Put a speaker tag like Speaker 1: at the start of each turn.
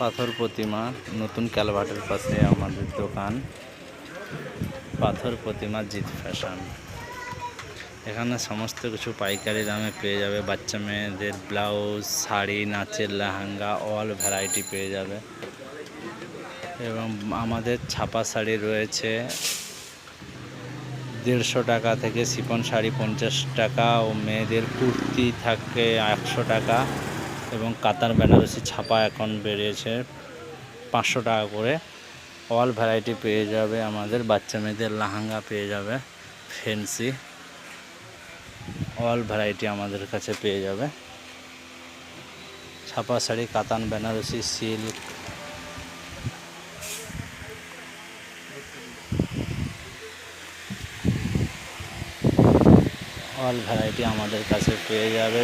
Speaker 1: পাথর প্রতিমা নতুন ক্যালভার্টের পাশে আমাদের দোকান পাথর প্রতিমা জিৎ ফ্যাশন। এখানে সমস্ত কিছু পাইকারি দামে পেয়ে যাবে। বাচ্চা মেয়েদের ব্লাউজ, শাড়ি, নাচের লেহেঙ্গা, অল ভ্যারাইটি পেয়ে যাবে। এবং আমাদের ছাপা শাড়ি রয়েছে 150 টাকা থেকে, শিফন শাড়ি 50 টাকা ও মেয়েদের কুর্তি থাকে 100 টাকা এবং কাতার বেনারসি ছাপা এখন বেরিয়েছে 500 টাকা করে। অল ভ্যারাইটি পেয়ে যাবে। আমাদের বাচ্চা মেয়েদের লেহেঙ্গা পেয়ে যাবে, ফ্যান্সি অল ভ্যারাইটি আমাদের কাছে পেয়ে যাবে। ছাপা শাড়ি, কাতান বেনারসি, সিল্ক, অল ভ্যারাইটি আমাদের কাছে পেয়ে যাবে।